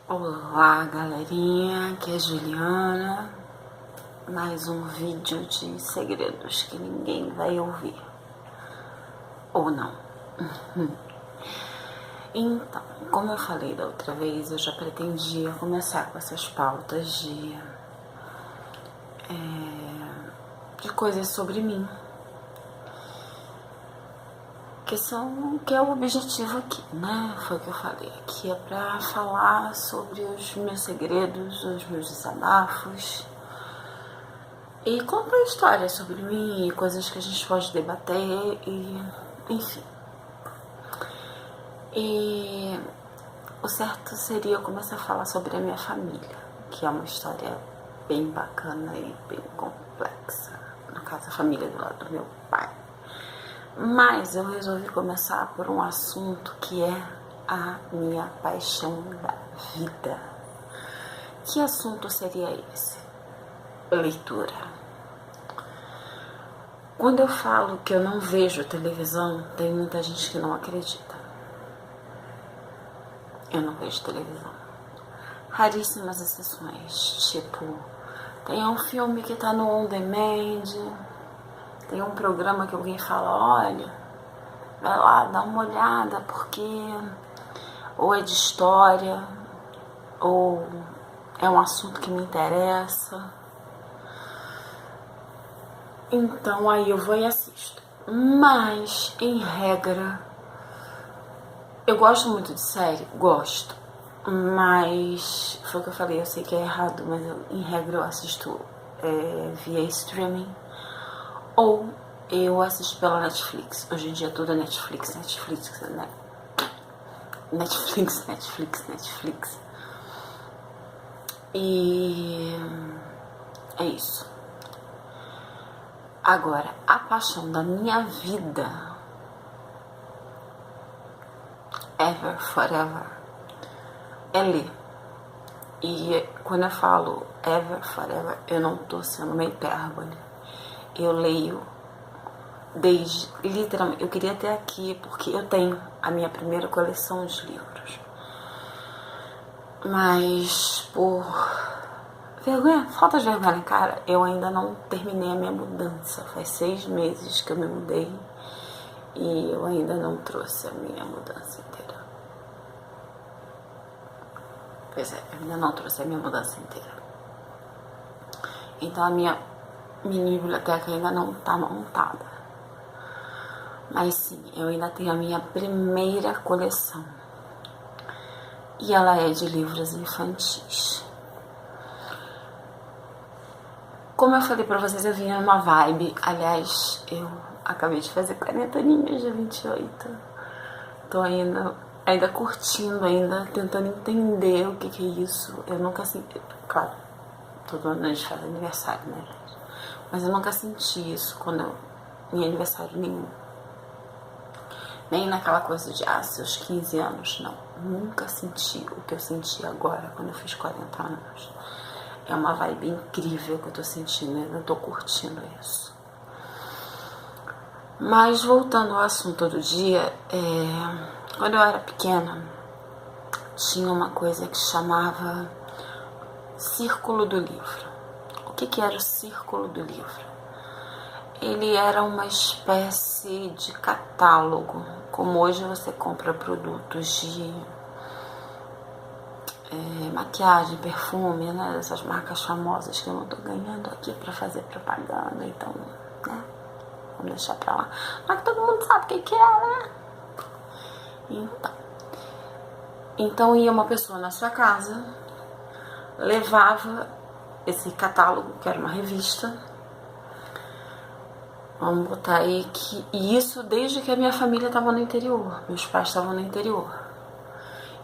Olá galerinha, aqui é a Juliana, mais um vídeo de segredos que ninguém vai ouvir, ou não. Então, como eu falei da outra vez, eu já pretendia começar com essas pautas de coisas sobre mim, que é o objetivo aqui, né? Foi o que eu falei. Aqui é pra falar sobre os meus segredos, os meus desabafos e contar histórias sobre mim, coisas que a gente pode debater e enfim. E o certo seria eu começar a falar sobre a minha família, que é uma história bem bacana e bem complexa. No caso, a família do lado do meu pai. Mas eu resolvi começar por um assunto que é a minha paixão da vida. Que assunto seria esse? Leitura. Quando eu falo que eu não vejo televisão, tem muita gente que não acredita. Eu não vejo televisão. Raríssimas exceções, tipo, tem um filme que tá no on demand, tem um programa que alguém fala, olha, vai lá, dá uma olhada, porque ou é de história, ou é um assunto que me interessa. Então aí eu vou e assisto. Mas, em regra, eu gosto muito de série, gosto. Mas, foi o que eu falei, eu sei que é errado, mas em regra eu assisto via streaming. Ou eu assisto pela Netflix. Hoje em dia tudo é Netflix, né? Netflix. E é isso. Agora, a paixão da minha vida, ever, forever, é ler. E quando eu falo ever, forever, eu não tô sendo uma hipérbole. Eu leio desde, literalmente, eu queria ter aqui, porque eu tenho a minha primeira coleção de livros. Mas por vergonha, falta de vergonha, cara, eu ainda não terminei a minha mudança. Faz 6 meses que eu me mudei e eu ainda não trouxe a minha mudança inteira. Pois é, eu ainda não trouxe a minha mudança inteira. Então a minha mini biblioteca ainda não tá montada. Mas sim, eu ainda tenho a minha primeira coleção. E ela é de livros infantis. Como eu falei pra vocês, eu vinha numa vibe. Aliás, eu acabei de fazer 40 aninhos, dia 28. Tô ainda curtindo, ainda tentando entender o que é isso. Eu nunca senti... Claro, todo ano a gente faz aniversário, né, gente? Mas eu nunca senti isso quando em aniversário nenhum. Nem naquela coisa de, seus 15 anos, não. Nunca senti o que eu senti agora, quando eu fiz 40 anos. É uma vibe incrível que eu tô sentindo, eu tô curtindo isso. Mas voltando ao assunto do dia, quando eu era pequena, tinha uma coisa que chamava Círculo do Livro. O que era o Círculo do Livro? Ele era uma espécie de catálogo, como hoje você compra produtos de maquiagem, perfume, né, essas marcas famosas que eu não tô ganhando aqui pra fazer propaganda, então, né, vamos deixar pra lá. Mas que todo mundo sabe o que é, né? Então ia uma pessoa na sua casa, levava esse catálogo, que era uma revista. Vamos botar aí que... E isso desde que a minha família estava no interior. Meus pais estavam no interior.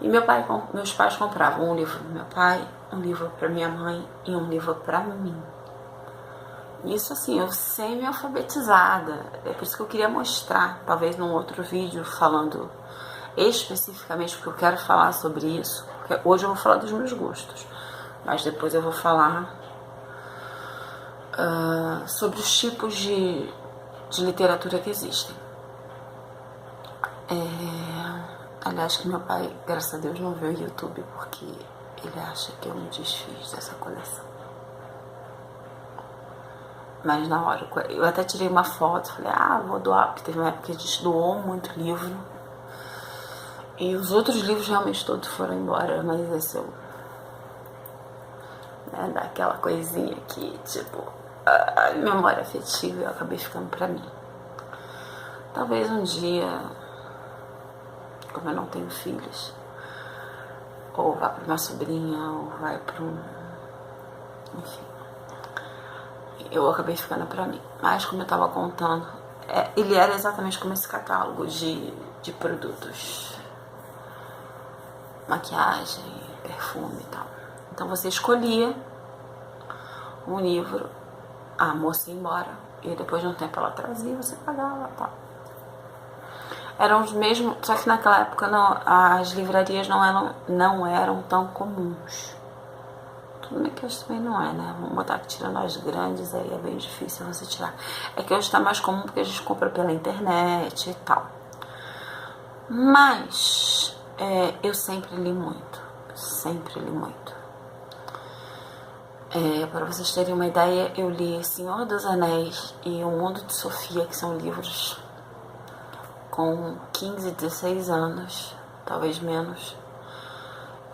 E meus pais compravam um livro pro meu pai, um livro pra minha mãe e um livro pra mim. Isso assim, eu semi-alfabetizada. É por isso que eu queria mostrar, talvez num outro vídeo, falando especificamente, porque eu quero falar sobre isso. Porque hoje eu vou falar dos meus gostos. Mas depois eu vou falar sobre os tipos de literatura que existem. Aliás, que meu pai, graças a Deus, não vê o YouTube, porque ele acha que eu me desfiz dessa coleção. Mas na hora, eu até tirei uma foto, falei, vou doar, porque teve uma época que a gente doou muito livro. E os outros livros realmente todos foram embora, mas esse eu... Né, dá aquela coisinha que, tipo, a memória afetiva, eu acabei ficando pra mim. Talvez um dia, como eu não tenho filhos, ou vá pra uma sobrinha, ou vai pra um... Enfim. Eu acabei ficando pra mim. Mas como eu tava contando, ele era exatamente como esse catálogo de produtos. Maquiagem, perfume e tal. Então você escolhia um livro, a moça ia embora, e depois de um tempo ela trazia, você pagava e tal. Eram os mesmos, só que naquela época as livrarias não eram tão comuns. Tudo bem que hoje também não é, né? Vamos botar que tirando as grandes, aí é bem difícil você tirar. É que hoje está mais comum porque a gente compra pela internet e tal. Mas eu sempre li muito. Sempre li muito. Para vocês terem uma ideia, eu li Senhor dos Anéis e O Mundo de Sofia, que são livros com 15, 16 anos, talvez menos,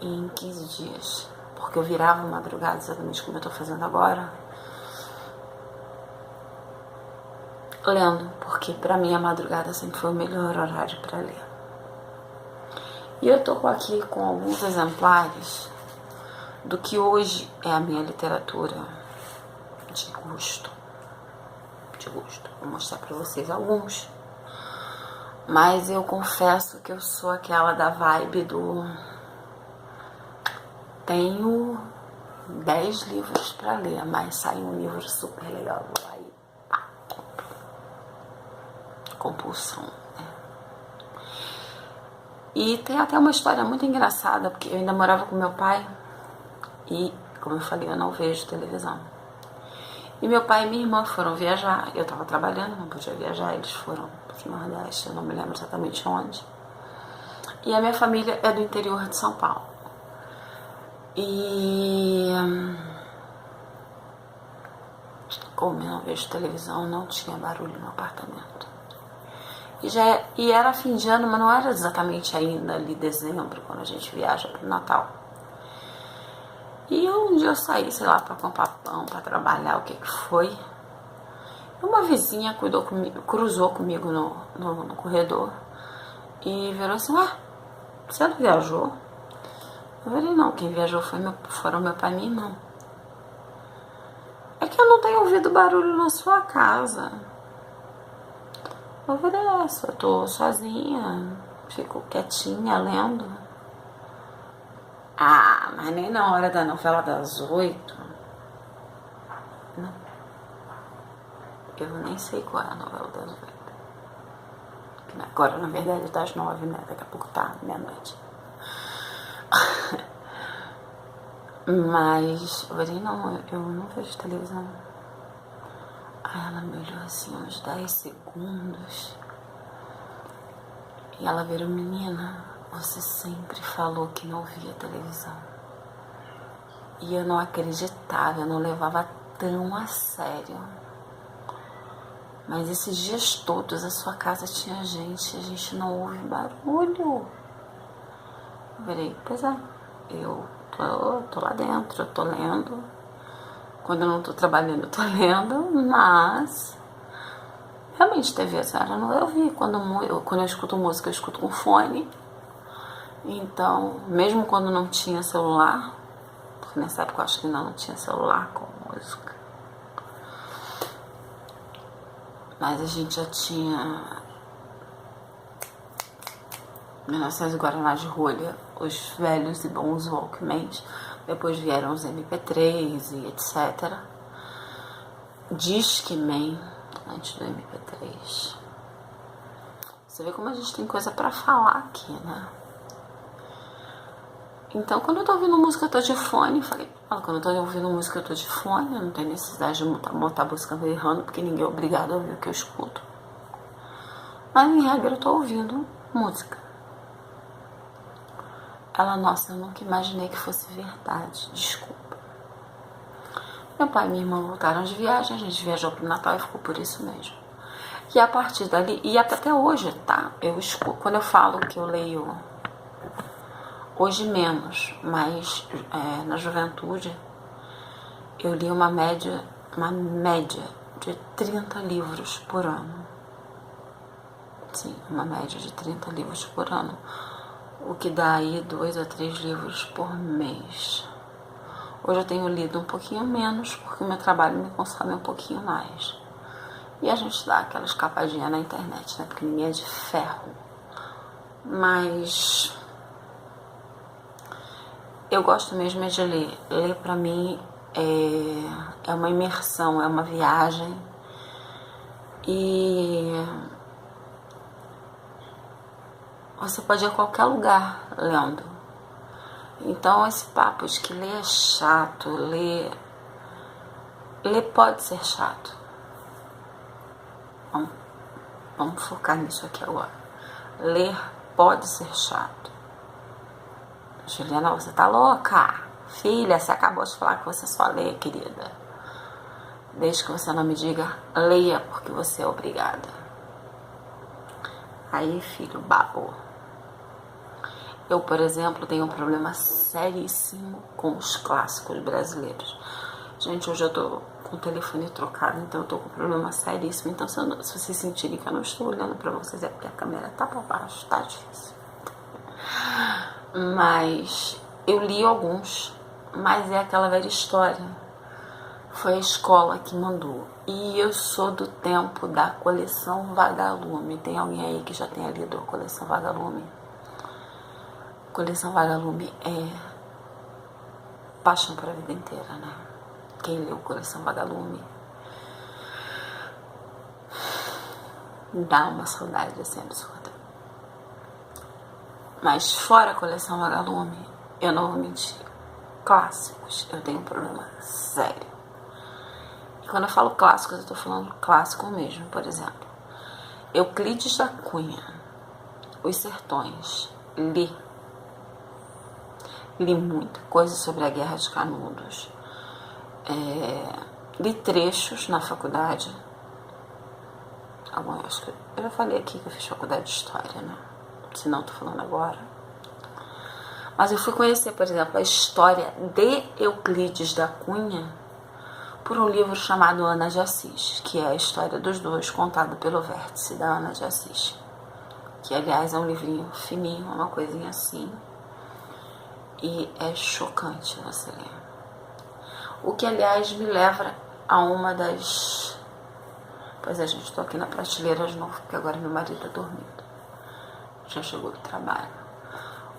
em 15 dias. Porque eu virava madrugada, exatamente como eu tô fazendo agora, lendo, porque pra mim a madrugada sempre foi o melhor horário pra ler. E eu tô aqui com alguns exemplares do que hoje é a minha literatura de gosto. Vou mostrar pra vocês alguns. Mas eu confesso que eu sou aquela da vibe do... Tenho 10 livros pra ler, mas sai um livro super legal, aí compro. Compulsão, né? E tem até uma história muito engraçada, porque eu ainda morava com meu pai e, como eu falei, eu não vejo televisão. E meu pai e minha irmã foram viajar, eu tava trabalhando, não podia viajar, eles foram pro Nordeste, eu não me lembro exatamente onde. E a minha família é do interior de São Paulo. E como eu não vejo televisão, não tinha barulho no apartamento. E era fim de ano, mas não era exatamente ainda ali dezembro, quando a gente viaja pro Natal. E um dia eu saí, sei lá, pra comprar pão, pra trabalhar, o que foi. E uma vizinha cruzou comigo no corredor e virou assim, você não viajou? Eu falei, não, quem viajou foram meu pai e minha irmã. É que eu não tenho ouvido barulho na sua casa. Eu falei, eu tô sozinha, fico quietinha, lendo. Mas nem na hora da novela das 8. Não. Eu nem sei qual é a novela das 8. Agora, na verdade, tá às 9, né? Daqui a pouco tá meia-noite. Mas eu falei, não, eu não vejo televisão. Aí ela me olhou assim uns 10 segundos. E ela virou, menina, você sempre falou que não via televisão. E eu não acreditava, eu não levava tão a sério. Mas esses dias todos a sua casa tinha gente, a gente não ouve barulho. Eu falei, pois é, eu tô lá dentro, eu tô lendo. Quando eu não tô trabalhando, eu tô lendo, mas realmente TV a senhora não ouvi. Quando eu escuto música, eu escuto com fone. Então, mesmo quando não tinha celular, porque nessa época eu acho que ainda não tinha celular com música, mas a gente já tinha 1900 Guaraná de rolha, os velhos e bons Walkmans. Depois vieram os MP3 e etc. Discman antes do MP3. Você vê como a gente tem coisa pra falar aqui, né? Então, quando eu tô ouvindo música, eu tô de fone. Quando eu tô ouvindo música, eu tô de fone. Eu não tenho necessidade de montar a música errando, porque ninguém é obrigado a ouvir o que eu escuto. Mas, em regra, eu tô ouvindo música. Ela, nossa, eu nunca imaginei que fosse verdade, desculpa. Meu pai e minha irmã voltaram de viagem, a gente viajou pro Natal e ficou por isso mesmo. E a partir dali, e até hoje, tá? Eu escuto, quando eu falo que eu leio, hoje menos, mas na juventude, eu li uma média de 30 livros por ano. Sim, uma média de 30 livros por ano. O que dá aí 2 a 3 livros por mês. Hoje eu tenho lido um pouquinho menos, porque o meu trabalho me consome um pouquinho mais. E a gente dá aquela escapadinha na internet, né? Porque ninguém é de ferro. Mas eu gosto mesmo de ler. Ler pra mim é uma imersão, é uma viagem. E você pode ir a qualquer lugar lendo. Então esse papo de que ler é chato, ler pode ser chato. Vamos focar nisso aqui agora. Ler pode ser chato. Juliana, você tá louca? Filha, você acabou de falar que você só lê, querida. Desde que você não me diga, leia porque você é obrigada. Aí, filho, babou. Eu, por exemplo, tenho um problema seríssimo com os clássicos brasileiros. Gente, hoje eu tô com o telefone trocado, então eu tô com um problema seríssimo. Então, se vocês sentirem que eu não estou olhando pra vocês, é porque a câmera tá pra baixo, tá difícil. Mas eu li alguns, mas é aquela velha história. Foi a escola que mandou. E eu sou do tempo da coleção Vagalume. Tem alguém aí que já tenha lido a coleção Vagalume? Coleção Vagalume é paixão para a vida inteira, né? Quem leu Coleção Vagalume dá uma saudade assim absurda. Mas fora a Coleção Vagalume, eu não vou mentir, clássicos, eu tenho um problema sério. E quando eu falo clássicos, eu tô falando clássico mesmo. Por exemplo, Euclides da Cunha, Os Sertões, li muita coisa sobre a Guerra de Canudos, li trechos na faculdade. Acho que eu já falei aqui que eu fiz faculdade de História, né? Se não, tô falando agora. Mas eu fui conhecer, por exemplo, a história de Euclides da Cunha por um livro chamado Ana de Assis, que é a história dos dois contada pelo Vértice da Ana de Assis, que aliás é um livrinho fininho, uma coisinha assim, e é chocante você ler. O que aliás me leva a uma das... Pois é, gente, tô aqui na prateleira de novo, porque agora meu marido tá dormindo, já chegou do trabalho.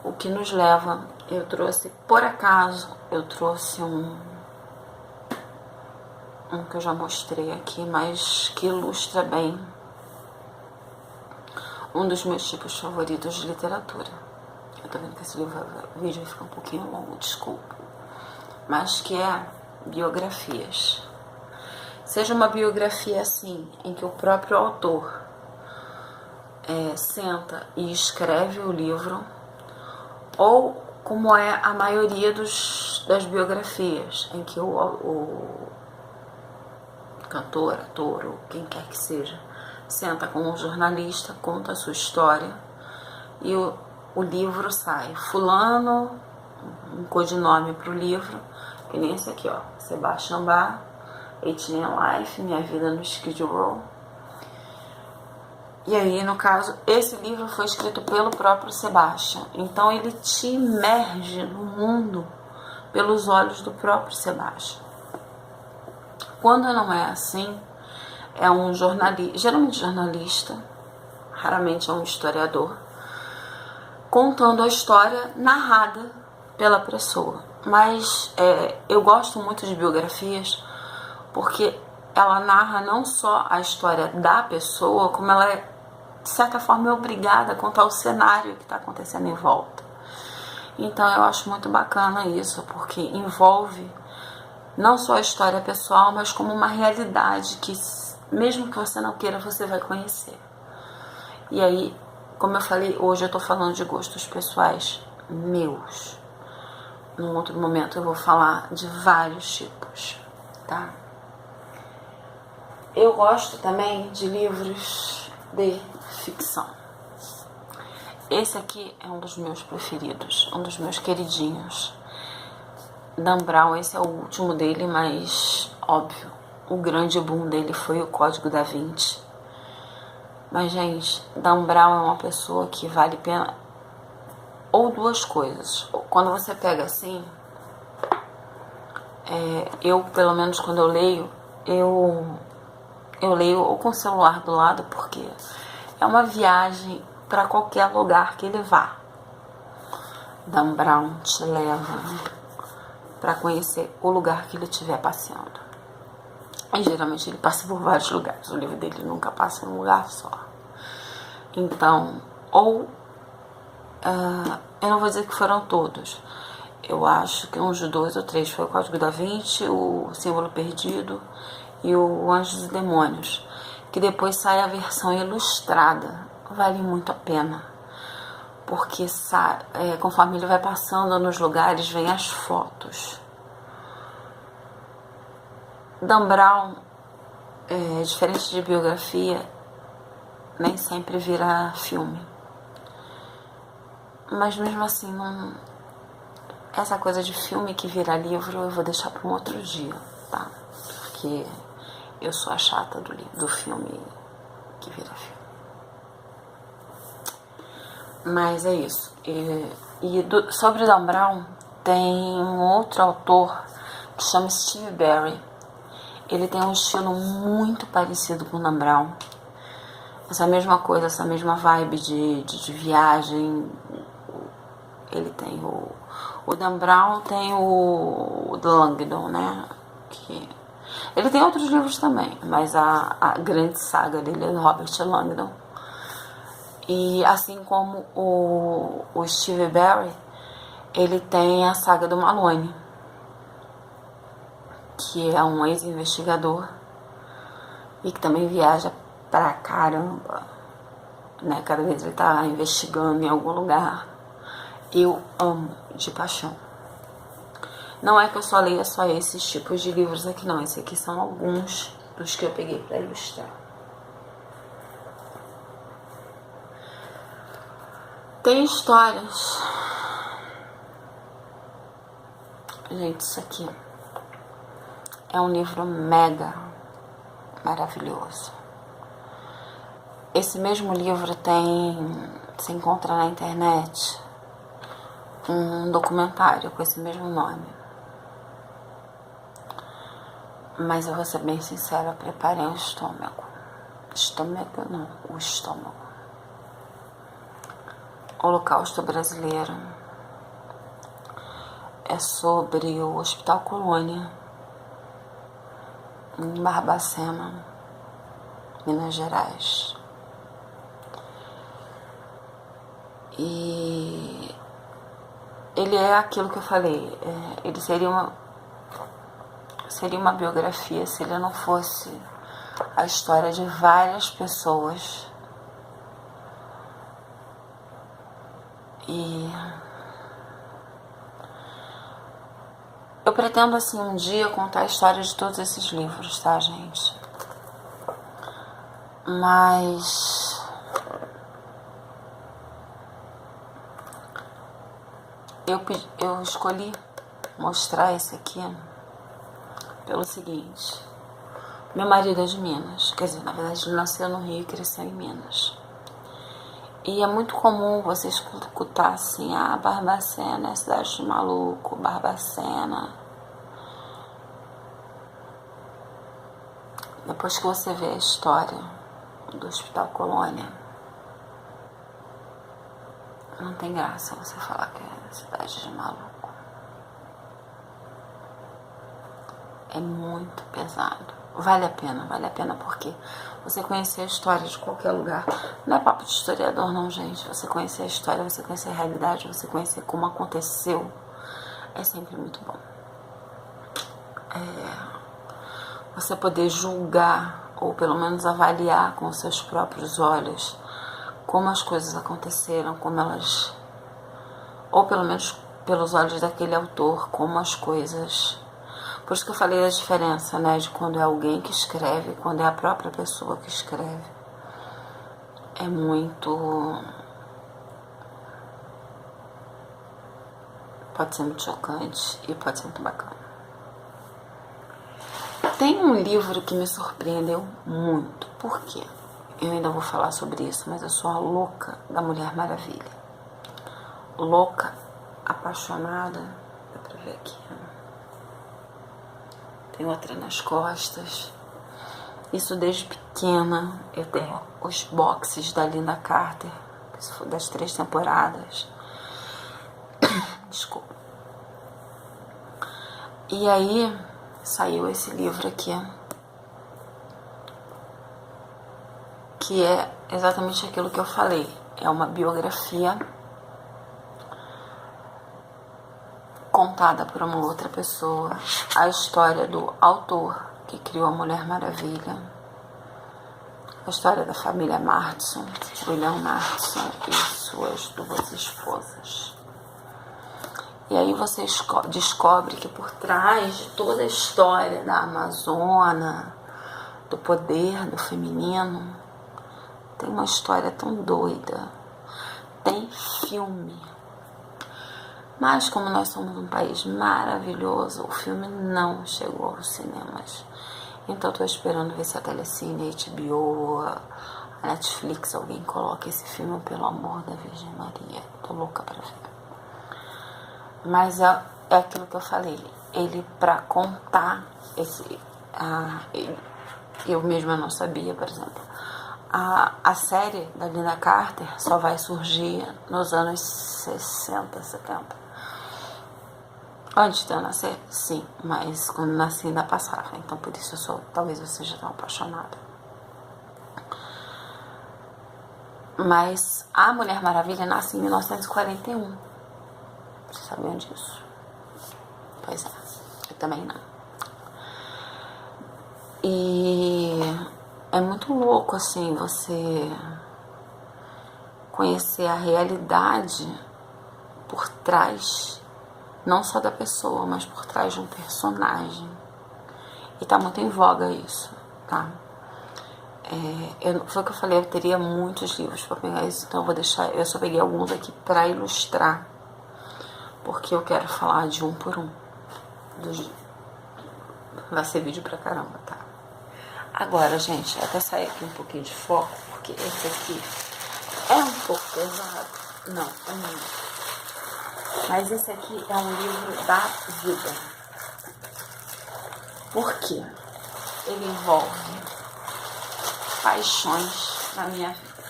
O que nos leva, eu trouxe, por acaso, um que eu já mostrei aqui, mas que ilustra bem um dos meus tipos favoritos de literatura. Eu tô vendo que esse vídeo fica um pouquinho longo, desculpa. Mas que é biografias. Seja uma biografia assim, em que o próprio autor senta e escreve o livro, ou como é a maioria das biografias, em que o cantor, ator, ou quem quer que seja, senta com um jornalista, conta a sua história, e o livro sai. Fulano, um codinome para o livro, que nem esse aqui, ó, Sebastian Bach, 18 Life, Minha Vida no Skid Row. E aí, no caso, esse livro foi escrito pelo próprio Sebastian. Então ele te imerge no mundo pelos olhos do próprio Sebastian. Quando não é assim, é um jornalista, geralmente jornalista, raramente é um historiador, contando a história narrada pela pessoa. Mas eu gosto muito de biografias porque ela narra não só a história da pessoa, como ela de certa forma é obrigada a contar o cenário que está acontecendo em volta. Então eu acho muito bacana isso, porque envolve não só a história pessoal, mas como uma realidade que, mesmo que você não queira, você vai conhecer. E aí, como eu falei, hoje eu estou falando de gostos pessoais. meus. Num outro momento eu vou falar de vários tipos, tá? Eu gosto também de livros de ficção. Esse aqui é um dos meus preferidos, um dos meus queridinhos. Dan Brown, esse é o último dele, mas óbvio, o grande boom dele foi o Código da Vinci. Mas, gente, Dan Brown é uma pessoa que vale a pena. Ou duas coisas. Quando você pega assim, eu, pelo menos quando eu leio, eu leio ou com o celular do lado, porque é uma viagem para qualquer lugar que ele vá. Dan Brown te leva para conhecer o lugar que ele estiver passeando. E geralmente ele passa por vários lugares. O livro dele nunca passa em um lugar só. Então, eu não vou dizer que foram todos. Eu acho que uns 2 ou 3 foi o Código da Vinci, o Símbolo Perdido e o Anjos e Demônios. Que depois sai a versão ilustrada. Vale muito a pena. Porque conforme ele vai passando nos lugares, vem as fotos. Dan Brown, diferente de biografia, nem sempre vira filme. Mas mesmo assim, essa coisa de filme que vira livro eu vou deixar para um outro dia, tá? Porque eu sou a chata do filme que vira filme. Mas é isso. Sobre Dan Brown, tem um outro autor que chama Steve Barry. Ele tem um estilo muito parecido com o Dan Brown. Essa mesma coisa, essa mesma vibe de viagem. Ele tem o Dan Brown, tem o Langdon, né? Ele tem outros livros também, mas a grande saga dele é do Robert Langdon. E assim como o Steve Barry, ele tem a saga do Malone, que é um ex-investigador e que também viaja pra caramba, né? Cada vez ele tá investigando em algum lugar. Eu amo de paixão. Não é que eu só leia só esses tipos de livros aqui, não. Esses aqui são alguns dos que eu peguei pra ilustrar. Tem histórias. Gente, isso aqui é um livro mega maravilhoso. Esse mesmo livro se encontra na internet um documentário com esse mesmo nome. Mas eu vou ser bem sincera, preparei o estômago. O estômago. Holocausto Brasileiro. É sobre o Hospital Colônia, em Barbacena, Minas Gerais. E ele é aquilo que eu falei, ele seria uma biografia se ele não fosse a história de várias pessoas. E eu pretendo, assim, um dia contar a história de todos esses livros, tá, gente? Mas eu escolhi mostrar esse aqui pelo seguinte. Meu marido é de Minas, quer dizer, na verdade ele nasceu no Rio e cresceu em Minas. E é muito comum você escutar assim, Barbacena é cidade de maluco, Barbacena. Depois que você vê a história do Hospital Colônia, não tem graça você falar que é cidade de maluco. É muito pesado. Vale a pena porque você conhecer a história de qualquer lugar, não é papo de historiador não, gente. Você conhecer a história, você conhecer a realidade, você conhecer como aconteceu, é sempre muito bom. Você poder julgar, ou pelo menos avaliar com os seus próprios olhos, como as coisas aconteceram, ou pelo menos pelos olhos daquele autor, como as coisas. Por isso que eu falei da diferença, né, de quando é alguém que escreve e quando é a própria pessoa que escreve. É muito... Pode ser muito chocante e pode ser muito bacana. Tem um livro que me surpreendeu muito. Por quê? Eu ainda vou falar sobre isso, mas eu sou a louca da Mulher Maravilha. Louca, apaixonada. Dá pra ver aqui. Tem outra nas costas. Isso desde pequena. Eu tenho os boxes da Linda Carter, das 3 temporadas. Desculpa. E aí saiu esse livro aqui, que é exatamente aquilo que eu falei. É uma biografia contada por uma outra pessoa, a história do autor que criou a Mulher Maravilha, a história da família Martson, William Martson e suas 2 esposas. E aí você descobre que por trás de toda a história da Amazônia, do poder do feminino, tem uma história tão doida. Tem filme. Mas como nós somos um país maravilhoso, o filme não chegou aos cinemas. Então estou esperando ver se a Telecine, a HBO, a Netflix, alguém coloca esse filme, pelo amor da Virgem Maria. Tô louca pra ver. Mas é aquilo que eu falei. Ele, pra contar eu mesma não sabia, por exemplo. A série da Linda Carter só vai surgir nos anos 60, 70. Antes de eu nascer, sim, mas quando nasci ainda passava. Então por isso talvez eu seja tão apaixonada. Mas a Mulher Maravilha nasce em 1941. Vocês sabiam disso? Pois é, eu também não. E é muito louco, assim, você conhecer a realidade por trás, não só da pessoa, mas por trás de um personagem. E tá muito em voga isso, tá? Foi o que eu falei, eu teria muitos livros pra pegar isso, então eu só peguei alguns aqui pra ilustrar, porque eu quero falar de um por um. Vai ser vídeo pra caramba, tá? Agora, gente, até sair aqui um pouquinho de foco, porque esse aqui é um pouco pesado. Não, não. Mas esse aqui é um livro da vida. Por quê? Ele envolve paixões na minha vida.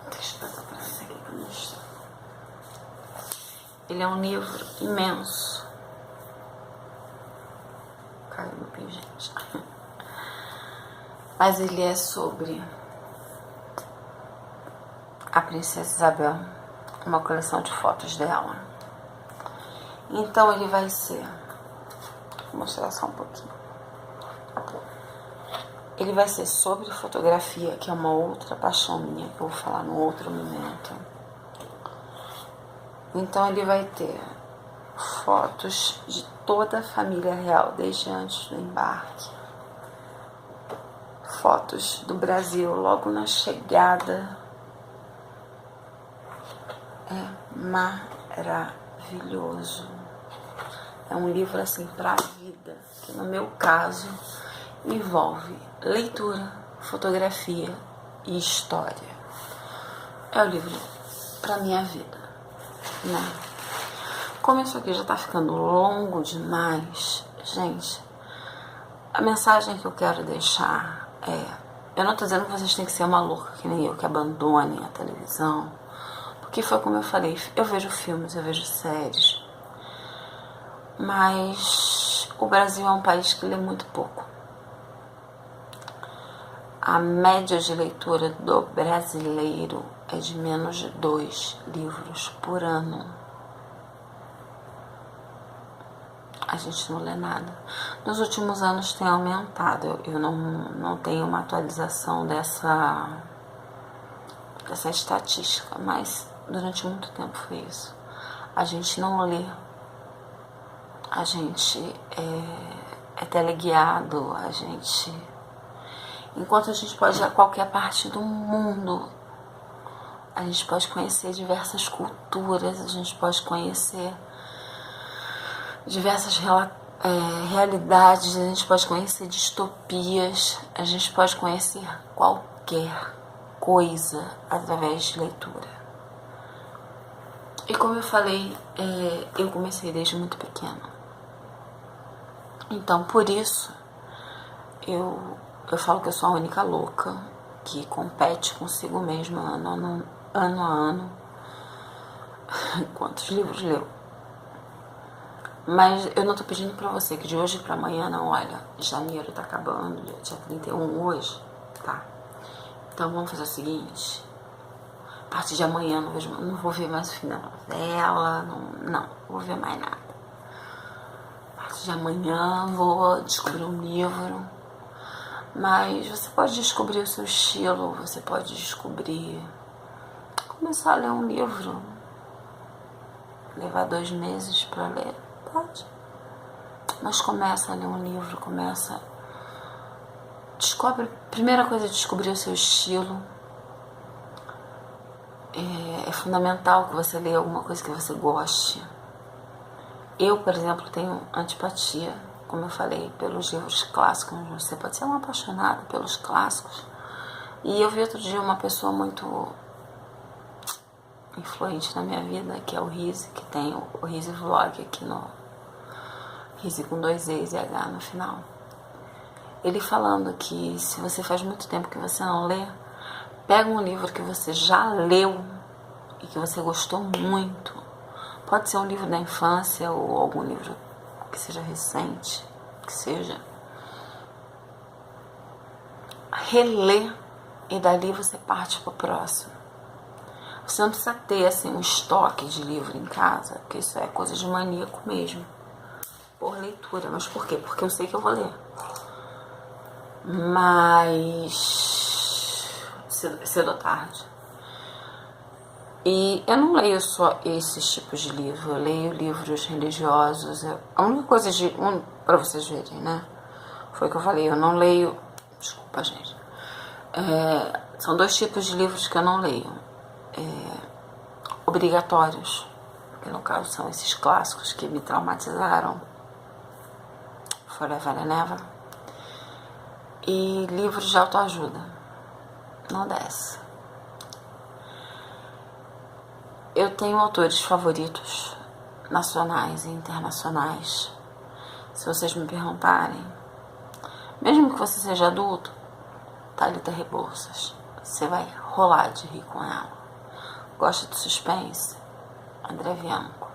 Deixa eu passar por esse aqui pra mostrar. Ele é um livro imenso. Caiu no pingente. Mas ele é sobre a Princesa Isabel, uma coleção de fotos dela. Então ele vai ser, vou mostrar só um pouquinho. Ele vai ser sobre fotografia, que é uma outra paixão minha, que eu vou falar no outro momento. Então ele vai ter fotos de toda a família real, desde antes do embarque. Fotos do Brasil logo na chegada. É maravilhoso. É um livro assim para a vida, que no meu caso envolve leitura, fotografia e história. É o livro para minha vida, né? Como isso aqui já tá ficando longo demais, gente, a mensagem que eu quero deixar eu não tô dizendo que vocês têm que ser uma louca que nem eu, que abandonem a televisão, porque foi como eu falei, eu vejo filmes, eu vejo séries, mas o Brasil é um país que lê muito pouco. A média de leitura do brasileiro é de menos de 2 livros por ano. A gente não lê nada. Nos últimos anos tem aumentado. Eu não tenho uma atualização dessa essa estatística, mas durante muito tempo foi isso. A gente não lê, a gente é teleguiado, a gente... Enquanto a gente pode ir a qualquer parte do mundo, a gente pode conhecer diversas culturas, a gente pode conhecer diversas realidades, a gente pode conhecer distopias, a gente pode conhecer qualquer coisa através de leitura. E como eu falei, eu comecei desde muito pequena. Então, por isso, eu falo que eu sou a única louca que compete consigo mesma ano a ano quantos livros leu. Mas eu não tô pedindo pra você que de hoje pra amanhã, não, olha, janeiro tá acabando, dia 31 hoje, tá? Então vamos fazer o seguinte, a partir de amanhã não vou ver mais o fim da novela, não vou ver mais nada. A partir de amanhã vou descobrir um livro, mas você pode descobrir o seu estilo, você pode começar a ler um livro, levar 2 meses pra ler, pode. Mas começa a ler um livro, primeira coisa é descobrir o seu estilo. É fundamental que você leia alguma coisa que você goste. Eu, por exemplo, tenho antipatia, como eu falei, pelos livros clássicos. Você pode ser um apaixonado pelos clássicos. E eu vi outro dia uma pessoa muito influente na minha vida, que é o Rizzi, que tem o Rizzi Vlog aqui no Rizzi com 2 E's e H no final. Ele falando que se você faz muito tempo que você não lê, pega um livro que você já leu e que você gostou muito. Pode ser um livro da infância ou algum livro que seja recente, que seja. Relê e dali você parte pro próximo. Você não precisa ter assim um estoque de livro em casa, porque isso é coisa de maníaco mesmo. Por leitura. Mas por quê? Porque eu sei que eu vou ler. Mas cedo ou tarde. E eu não leio só esses tipos de livro, eu leio livros religiosos. A única coisa pra vocês verem, né? Foi o que eu falei, eu não leio. Desculpa, gente. São 2 tipos de livros que eu não leio. Obrigatórios, que no caso são esses clássicos que me traumatizaram. Forever and Ever. E livros de autoajuda. Não desce. Eu tenho autores favoritos, nacionais e internacionais. Se vocês me perguntarem, mesmo que você seja adulto, Thalita Rebouças, você vai rolar de rir com ela. Gosta de suspense? André Bianco.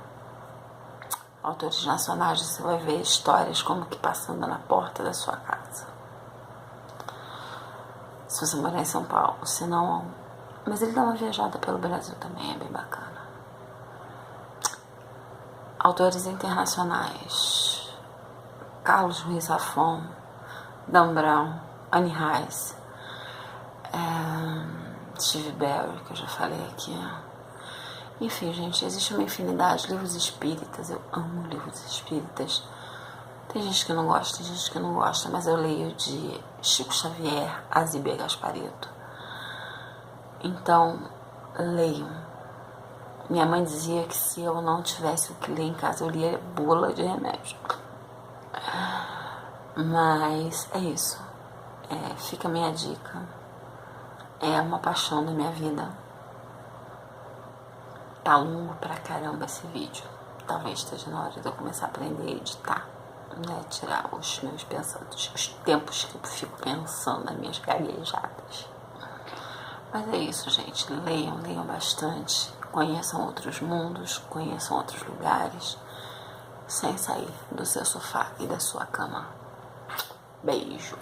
Autores nacionais, você vai ver histórias como que passando na porta da sua casa. Se você morar em São Paulo, se não... Mas ele dá uma viajada pelo Brasil também, é bem bacana. Autores internacionais: Carlos Ruiz Zafón, Dan Brown, Anne Rice, Steve Barry, que eu já falei aqui. Enfim, gente, existe uma infinidade de livros espíritas. Eu amo livros espíritas. Tem gente que não gosta, tem gente que não gosta, mas eu leio de Chico Xavier a Zíbia Gasparetto. Então, leiam. Minha mãe dizia que se eu não tivesse o que ler em casa, eu lia bula de remédio. Mas é isso. Fica a minha dica. É uma paixão da minha vida. Tá longo pra caramba esse vídeo. Talvez esteja na hora de eu começar a aprender a editar, né? Tirar os meus pensamentos, os tempos que eu fico pensando, as minhas gaguejadas. Mas é isso, gente. Leiam bastante. Conheçam outros mundos, conheçam outros lugares, sem sair do seu sofá e da sua cama. Beijo.